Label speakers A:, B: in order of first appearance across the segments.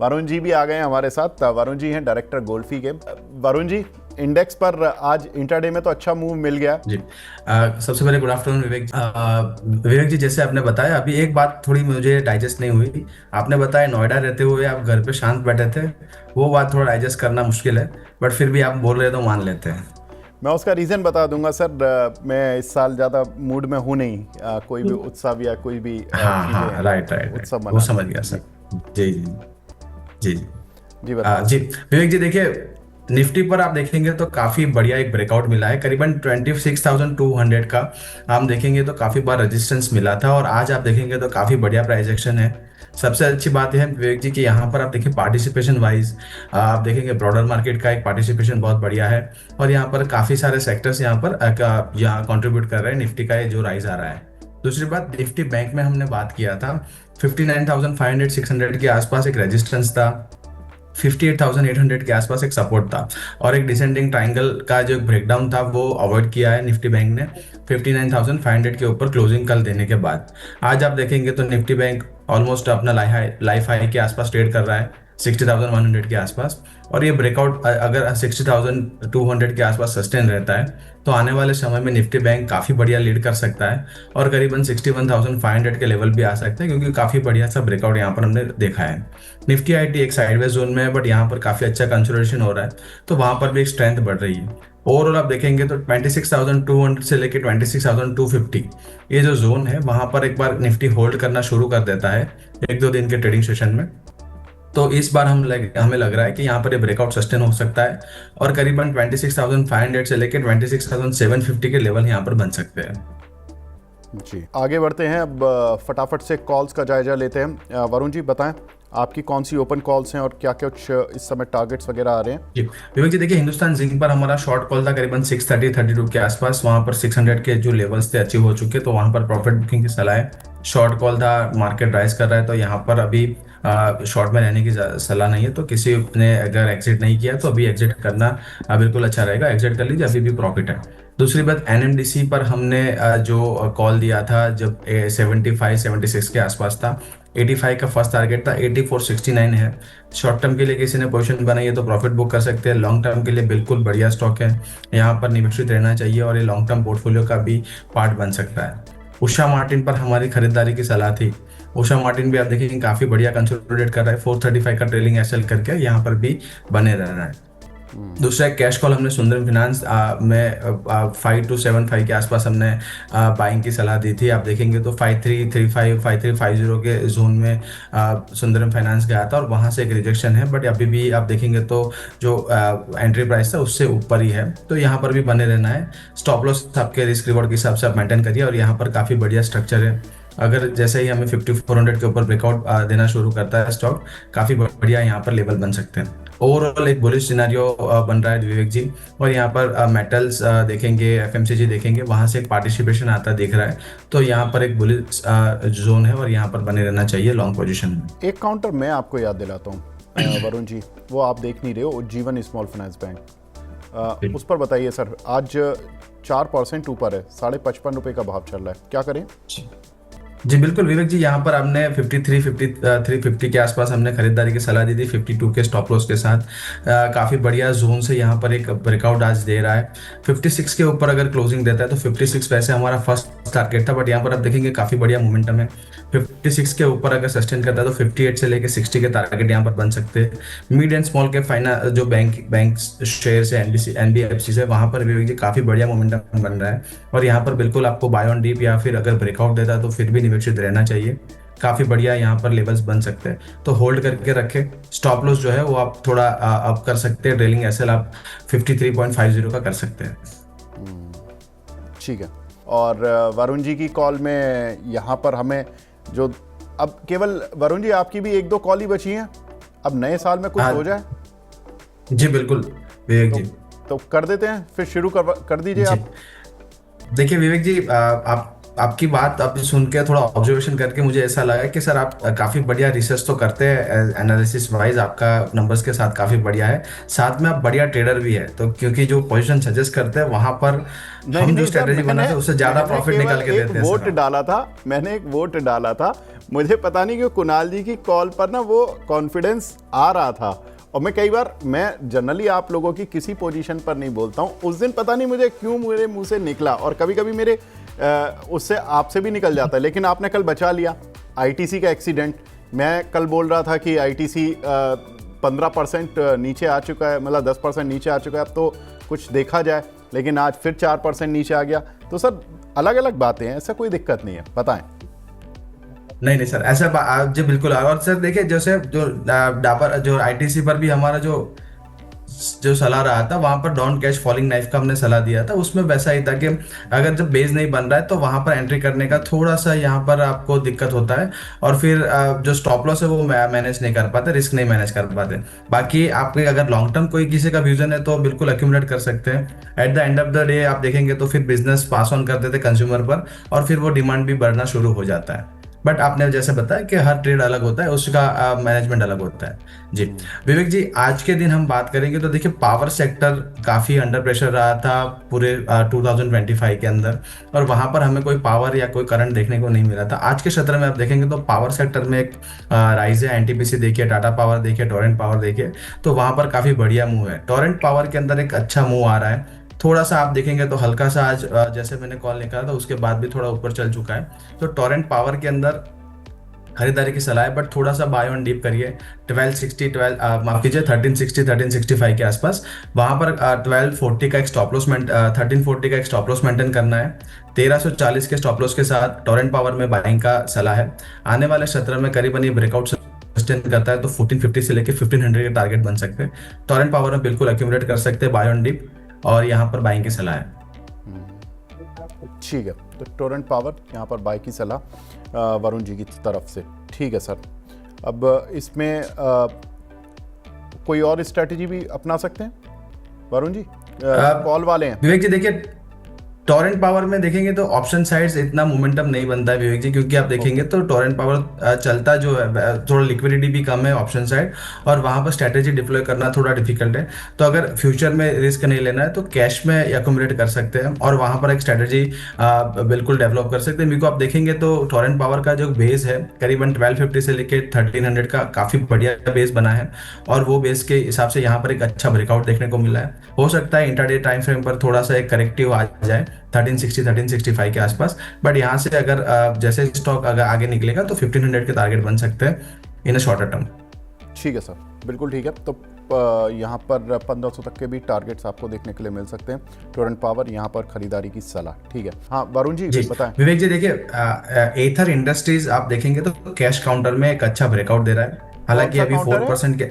A: वरुण जी भी आ गए हैं हमारे साथ। वरुण जी हैं डायरेक्टर गोल्फी के। वरुण जी, इंडेक्स पर आज इंट्राडे में तो अच्छा मूव मिल गया।
B: जी। सबसे पहले गुड आफ्टरनून विवेक जी। विवेक जी, जैसे आपने बताया, अभी एक बात थोड़ी मुझे डाइजेस्ट नहीं हुई। आपने बताया नोएडा रहते हुए आप घर पे शांत बैठे थे। वो बात थोड़ा डाइजेस्ट करना मुश्किल है, बट फिर भी आप बोल रहे तो मान लेते हैं।
A: मैं उसका रीज़न बता दूंगा सर। मैं इस साल ज़्यादा मूड में हूँ नहीं कोई भी उत्सव या कोई भी
B: हाँ हाँ, राइट
A: चीज़ें
B: राइट राइट,
A: उत्सव
B: वो
A: मनाने
B: समझ
A: में।
B: गया
A: जी
B: सर। जी जी जी जी।
A: जी बताइए।
B: जी विवेक जी, देखिए, निफ्टी पर आप देखेंगे तो काफी बढ़िया एक ब्रेकआउट मिला है, करीबन 26,200 का। हम देखेंगे तो काफी बार रेजिस्टेंस मिला था, और आज आप देखेंगे तो काफी बढ़िया प्राइस एक्शन है। सबसे अच्छी बात यह है विवेक जी कि यहाँ पर आप देखिए पार्टिसिपेशन वाइज आप देखेंगे ब्रॉडर मार्केट का एक पार्टिसिपेशन बहुत बढ़िया है, और यहाँ पर काफी सारे सेक्टर्स यहाँ पर यहाँ कंट्रीब्यूट कर रहे हैं निफ्टी का ये जो राइज आ रहा है। दूसरी बात, निफ्टी बैंक में हमने बात किया था 59,500 600 के आसपास एक रेजिस्टेंस था, 58,800 के आसपास एक सपोर्ट था, और एक डिसेंडिंग ट्राइंगल का जो ब्रेकडाउन था वो अवॉइड किया है निफ्टी बैंक ने 59,500 के ऊपर क्लोजिंग कल देने के बाद। आज आप देखेंगे तो निफ्टी बैंक ऑलमोस्ट अपना लाइफ हाई के आसपास ट्रेड कर रहा है, 60,100 के आसपास। और ये ब्रेकआउट अगर 60,200 के आसपास सस्टेन रहता है तो आने वाले समय में निफ्टी बैंक काफी बढ़िया लीड कर सकता है, और करीबन 61,500 के लेवल भी आ सकते हैं, क्योंकि काफी बढ़िया सा ब्रेकआउट यहाँ पर हमने देखा है। निफ्टी आईटी एक साइडवेज जोन में है, बट यहाँ पर काफी अच्छा कंसोलिडेशन हो रहा है, तो वहां पर भी एक स्ट्रेंथ बढ़ रही है। ओवरऑल आप देखेंगे तो 26,200 से लेके 26,250 ये जो जोन है वहां पर एक बार निफ्टी होल्ड करना शुरू कर देता है एक दो दिन के ट्रेडिंग सेशन में। तो इस बार हमें लग रहा है कि यहाँ पर ये ब्रेकआउट सस्टेन हो सकता है, और करीबन 26,500 से लेके 26,750 के लेवल यहाँ पर बन सकते हैं।
A: जी आगे बढ़ते हैं। अब फटाफट से कॉल्स का जायजा लेते हैं। वरुण जी बताएं, आपकी कौन सी ओपन कॉल्स हैं और क्या कुछ इस समय टारगेट्स वगैरह आ रहे हैं।
B: जी विवेक जी, देखिए, हिंदुस्तान जिंक पर हमारा शॉर्ट कॉल था करीबन 630-32 के आसपास। वहां पर 600 के जो लेवल्स थे अचीव हो चुके, तो वहां पर प्रॉफिट बुकिंग की सलाह है। शॉर्ट कॉल था, मार्केट राइज कर रहा है, तो यहाँ पर अभी शॉर्ट में रहने की सलाह नहीं है। तो किसी ने अगर एग्जिट नहीं किया तो अभी एग्जिट करना बिल्कुल अच्छा रहेगा, एग्जिट कर लीजिए, अभी भी प्रॉफिट है। दूसरी बात, एनएमडीसी पर हमने जो कॉल दिया था जब 75-76 के आसपास था, 85 का फर्स्ट टारगेट था, 8469 है। शॉर्ट टर्म के लिए किसी ने पोजीशन बनाई है तो प्रॉफिट बुक कर सकते हैं, लॉन्ग टर्म के लिए बिल्कुल बढ़िया स्टॉक है, यहाँ पर निवेशित रहना चाहिए, और ये लॉन्ग टर्म पोर्टफोलियो का भी पार्ट बन सकता है। उषा मार्टिन पर हमारी खरीदारी की सलाह थी। उषा मार्टिन भी आप देखेंगे काफी बढ़िया कंसोलिडेट कर रहा है, 435 का ट्रेलिंग एसएल करके यहाँ पर भी बने रहना है। दूसरा एक कैश कॉल हमने सुंदरम फाइनेंस में 5275 के आसपास हमने बाइंग की सलाह दी थी। आप देखेंगे तो 5335 5350 के जोन में सुंदरम फाइनेंस गया था, और वहां से एक रिजेक्शन है, बट अभी भी आप देखेंगे तो जो एंट्री प्राइस था उससे ऊपर ही है, तो यहाँ पर भी बने रहना है। स्टॉप लॉस आपके रिस्क रिवॉर्ड के हिसाब से आप मेंटेन करिए, और यहाँ पर काफी बढ़िया स्ट्रक्चर है। अगर जैसे ही हमें 5400 के ऊपर ब्रेकआउट देना शुरू करता है स्टॉक, काफी बढ़िया यहाँ पर लेवल बन सकते हैं। ओवरऑल एक बुलिश सिनेरियो बन रहा है विवेक जी, और यहाँ पर मेटल्स देखेंगे, एफएमसीजी देखेंगे, वहां से एक पार्टिसिपेशन आता दिख रहा है, तो यहाँ पर एक बुलिश जोन है, और यहाँ पर बने रहना चाहिए लॉन्ग पोजीशन में।
A: एक काउंटर मैं आपको याद दिलाता हूँ वरुण जी, वो आप देख नहीं रहे हो, जीवन स्मॉल फाइनेंस बैंक। उस पर बताइए सर, आज 4% ऊपर है, 55.5 का भाव चल रहा है, क्या करें।
B: जी बिल्कुल विवेक जी, यहाँ पर हमने 53-50 के आसपास हमने खरीदारी की सलाह दी थी 52 के स्टॉप लॉस के साथ। काफी बढ़िया जोन से यहाँ पर एक ब्रेकआउट आज दे रहा है। 56 के ऊपर अगर क्लोजिंग देता है तो 56 वैसे हमारा फर्स्ट टारगेट था, बट यहाँ पर आप देखेंगे काफी बढ़िया मोमेंटम है। 56 के ऊपर अगर सस्टेन करता है तो 58 से लेके 60 के टारगेट यहाँ पर बन सकते हैं। मिड एंड स्मॉल के फाइनल जो बैंक शेयर है, एनबीएफसी से, वहां पर विवेक जी काफी बढ़िया मोमेंटम बन रहा है, और यहाँ पर बिल्कुल आपको बाय ऑन डीप या फिर अगर ब्रेकआउट देता है तो फिर भी निवेशित रहना चाहिए। काफी बढ़िया यहाँ पर लेवल्स बन सकते हैं, तो होल्ड करके रखे। स्टॉप लॉस जो है वो आप थोड़ा अप कर सकते हैं, ट्रेलिंग एसएल आप 53.50 का कर सकते हैं।
A: ठीक है। और वरुण जी की कॉल में यहाँ पर हमें जो अब केवल वरुण जी आपकी भी एक दो कॉल ही बची हैं, अब नए साल में कुछ हो जाए।
B: जी बिल्कुल विवेक जी,
A: तो कर देते हैं, फिर शुरू कर दीजिए आप।
B: देखिए विवेक जी, आप आपकी बात अभी सुन के थोड़ा ऑब्जर्वेशन करके मुझे ऐसा लगा कि सर आप काफी बढ़िया रिसर्च तो करते हैं, एनालिसिस वाइज आपका नंबर्स के साथ काफी बढ़िया है, साथ में आप बढ़िया ट्रेडर भी है, तो क्योंकि जो पोजीशन सजेस्ट करते हैं वहां पर
A: नहीं
B: हम जो
A: नहीं सर,
B: स्ट्रेटेजी
A: मैंने
B: बनाते हैं उससे ज्यादा
A: मैंने
B: प्रॉफिट
A: केवल
B: निकाल के
A: एक
B: देते हैं
A: वोट
B: सर आप।
A: डाला था। मैंने एक वोट डाला था। मुझे पता नहीं क्यों कुणाल जी की कॉल पर ना वो कॉन्फिडेंस आ रहा था। और मैं कई बार, मैं जनरली आप लोगों की किसी पोजीशन पर नहीं बोलता हूँ, उस दिन पता नहीं मुझे क्यों मेरे मुंह से निकला, और कभी कभी मेरे उससे आपसे भी निकल जाता है, लेकिन आपने कल बचा लिया। आईटीसी का एक्सीडेंट, मैं कल बोल रहा था कि आईटीसी 15% नीचे आ चुका है, मतलब 10% नीचे आ चुका है, अब तो कुछ देखा जाए, लेकिन आज फिर 4% नीचे आ गया। तो सर अलग अलग बातें हैं, ऐसा कोई दिक्कत नहीं है, बताएं।
B: नहीं नहीं सर, ऐसा जी बिल्कुल। और सर देखिए, जैसे जो डाबर जो आईटीसी पर भी हमारा जो जो सलाह रहा था, वहां पर डोंट कैच फॉलिंग नाइफ का हमने सलाह दिया था, उसमें वैसा ही था कि अगर जब बेस नहीं बन रहा है तो वहां पर एंट्री करने का थोड़ा सा यहाँ पर आपको दिक्कत होता है, और फिर जो स्टॉप लॉस है वो मैनेज नहीं कर पाते, रिस्क नहीं मैनेज कर पाते। बाकी आपके अगर लॉन्ग टर्म कोई किसी का विजन है तो बिल्कुल अक्यूमुलेट कर सकते हैं। At the end of the day आप देखेंगे तो फिर बिजनेस पास ऑन कर देते कंज्यूमर पर, और फिर वो डिमांड भी बढ़ना शुरू हो जाता है। बट आपने जैसे बताया कि हर ट्रेड अलग होता है, उसका मैनेजमेंट अलग होता है। जी विवेक जी, आज के दिन हम बात करेंगे तो देखिए पावर सेक्टर काफी अंडर प्रेशर रहा था पूरे 2025 के अंदर, और वहां पर हमें कोई पावर या कोई करंट देखने को नहीं मिला था। आज के सत्र में आप देखेंगे तो पावर सेक्टर में एक राइज है, एनटीपीसी देखिए, टाटा पावर देखिए, टोरेंट पावर देखिए, तो वहां पर काफी बढ़िया मूव है। टोरेंट पावर के अंदर एक अच्छा मूव आ रहा है, थोड़ा सा आप देखेंगे तो हल्का सा आज जैसे मैंने कॉल निकाला था उसके बाद भी थोड़ा ऊपर चल चुका है। तो टोरेंट पावर के अंदर खरीदारी की सलाह है, बट थोड़ा सा बाय ऑन डीप करिए। 1260 माफ कीजिए 1360 1365 के आसपास, वहां पर 1240 का एक स्टॉप लॉस 1340 का एक स्टॉप लॉस मेंटेन करना है। 1340 के स्टॉप लॉस के साथ टोरेंट पावर में बाइंग का सलाह है। आने वाले सत्र में करीबन ये ब्रेकआउट सस्टेन करता है तो 1450 से लेके 1500 के टारगेट बन सकते हैं। टोरेंट पावर में बिल्कुल अक्यूमुलेट कर सकते हैं बाय ऑन डीप, और यहाँ पर बाइंग की सलाह है।
A: ठीक है, तो टोरेंट पावर यहाँ पर बाय की सलाह वरुण जी की तरफ से। ठीक है सर, अब इसमें कोई और स्ट्रेटजी भी अपना सकते हैं वरुण जी? कॉल वाले हैं
B: विवेक जी। देखिए टोरेंट पावर में देखेंगे तो ऑप्शन साइड्स इतना मोमेंटम नहीं बनता है विवेक जी, क्योंकि आप देखेंगे तो टोरेंट पावर चलता जो है थोड़ा लिक्विडिटी भी कम है ऑप्शन साइड, और वहां पर स्ट्रेटेजी डिप्लॉय करना थोड़ा डिफिकल्ट है। तो अगर फ्यूचर में रिस्क नहीं लेना है तो कैश में एक्यूमुलेट कर सकते हैं, और वहां पर एक स्ट्रेटेजी बिल्कुल डेवलप कर सकते हैं। मेरे को आप देखेंगे तो टोरेंट पावर का जो बेस है करीबन 1250 से लेके 1300 का काफी बढ़िया बेस बना है, और वो बेस के हिसाब से यहाँ पर एक अच्छा ब्रेकआउट देखने को मिला है। हो सकता है इंट्राडे टाइम फ्रेम पर थोड़ा सा एक करेक्टिव आ जाए 1360 1365 के आसपास, बट यहाँ से अगर जैसे स्टॉक अगर आगे निकलेगा तो 1500 के टारगेट बन सकते हैं इन अ शॉर्टर टर्म।
A: ठीक है सर, बिल्कुल ठीक है। तो यहाँ पर 1500 तक के भी टारगेट्स आपको देखने के लिए मिल सकते हैं। टोरेंट पावर यहाँ पर खरीदारी की सलाह। ठीक है, हाँ वरुण जी बताएं।
B: विवेक जी देखिए, एथर इंडस्ट्रीज आप देखेंगे तो कैश काउंटर में एक अच्छा ब्रेकआउट दे रहा है, हालांकि अभी 4% के।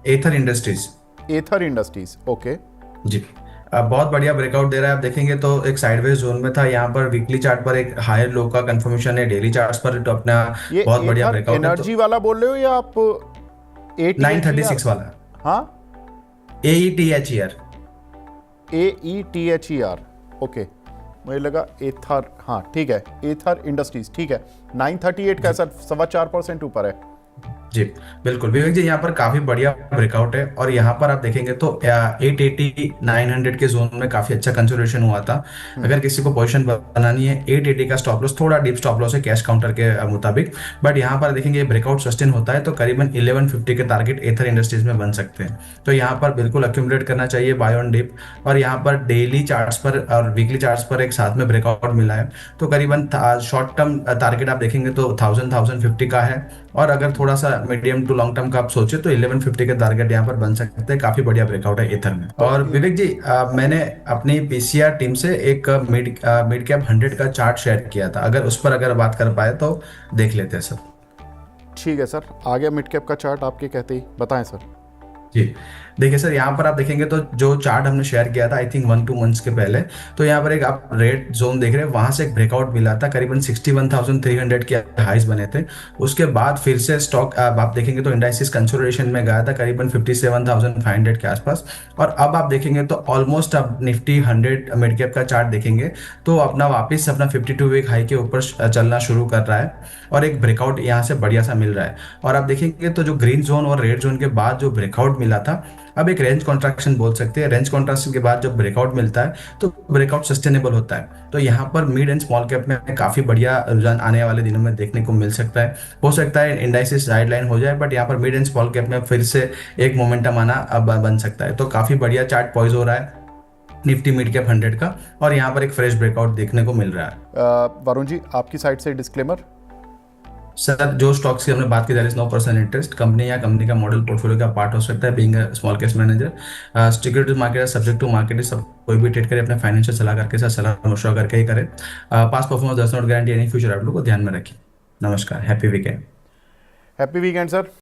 B: एथर इंडस्ट्रीज,
A: एथर इंडस्ट्रीज, ओके
B: जी बहुत बढ़िया ब्रेकआउट दे रहा है। आप देखेंगे तो एक साइडवेज जोन में था, यहाँ पर वीकली चार्ट पर एक हायर लो का कंफर्मेशन है, डेली चार्ट्स पर तो अपना बहुत बढ़िया ब्रेकआउट है।
A: एनर्जी वाला बोल रहे हो या आप
B: 936 वाला?
A: हाँ,
B: AETHER,
A: AETHER, ओके, मुझे लगा एथर। हाँ ठीक है, एथर इंडस्ट्रीज, ठीक है। 938 का सर 4.25% ऊपर है।
B: जी बिल्कुल विवेक जी, यहाँ पर काफी बढ़िया ब्रेकआउट है, और यहाँ पर आप देखेंगे तो 880 900 के जोन में काफी अच्छा कंसोलिडेशन हुआ था। अगर किसी को पोजीशन बनानी है, 880 का स्टॉप लॉस थोड़ा डीप स्टॉप लॉस है कैश काउंटर के मुताबिक, बट यहाँ पर देखेंगे ब्रेकआउट सस्टेन होता है तो करीबन 1150 के टारगेट एथर इंडस्ट्रीज में बन सकते हैं। तो यहाँ पर बिल्कुल अक्यूमुलेट करना चाहिए बाय ऑन डिप, और यहाँ पर डेली चार्ट्स पर और वीकली चार्ट्स पर एक साथ में ब्रेकआउट मिला है, तो करीबन शॉर्ट टर्म टारगेट आप देखेंगे तो 1050 का है, और अगर थोड़ा सा मीडियम टू लॉन्ग टर्म का आप सोचे तो 1150 के टारगेट यहाँ पर बन सकते हैं। काफी बढ़िया ब्रेकआउट है एथर में। और विवेक जी मैंने अपनी पीसीआर टीम से एक मिड कैप 100 का चार्ट शेयर किया था, अगर उस पर अगर बात कर पाए तो देख लेते हैं सर।
A: ठीक है सर, आ गया मिड कैप का चार्ट आपके कहते ही, बताएं सर।
B: जी, देखिए सर, यहाँ पर आप देखेंगे तो जो चार्ट हमने शेयर किया था आई थिंक 1-2 मंथ्स के पहले, तो यहाँ पर एक आप रेड जोन देख रहे हैं, वहां से एक ब्रेकआउट मिला था, करीबन 61,300 के हाइज बने थे। उसके बाद फिर से स्टॉक आप देखेंगे तो इंडाइसिस कंसोलिडेशन में गया था करीबन 57,500 के आसपास। और अब आप देखेंगे तो ऑलमोस्ट अब निफ्टी 100 मिड कैप का चार्ट देखेंगे तो अपना वापस अपना 52 वीक हाई के ऊपर चलना शुरू कर रहा है, और एक ब्रेकआउट यहाँ से बढ़िया सा मिल रहा है। और आप देखेंगे तो जो ग्रीन जोन और रेड जोन के बाद जो ब्रेकआउट मिला था, अब एक रेंज कॉन्ट्रैक्शन बोल सकते हैं। रेंज कॉन्ट्रैक्शन के बाद जब ब्रेकआउट मिलता है तो ब्रेकआउट सस्टेनेबल होता है, तो यहाँ पर मिड एंड स्मॉल कैप में काफी बढ़िया रुझान आने वाले दिनों में देखने को मिल सकता है। हो सकता है इंडाइसिस साइडलाइन हो जाए, बट यहाँ पर मिड एंड स्मॉल कैप में फिर से एक मोमेंटम आना अब बन सकता है। तो काफी बढ़िया चार्ट पॉइज हो रहा है निफ्टी मिड कैप 100 का, और यहाँ पर एक फ्रेश ब्रेकआउट देखने को मिल रहा है।
A: वरुण जी, आपकी साइड से डिस्क्लेमर।
B: सर, जो स्टॉक्स की हमने बात की, 9% इंटरेस्ट कंपनी या कंपनी का मॉडल पोर्टफोलियो का पार्ट हो सकता है, being a small cash manager. Securities market subject to market, सब कोई भी ट्रेड करे अपने फाइनेंशियल सलाहकार के साथ सलाह मशवरा करके ही करे। Past performance does not guarantee any future outlook को ध्यान में रखिए। नमस्कार, happy weekend.
A: Happy weekend sir.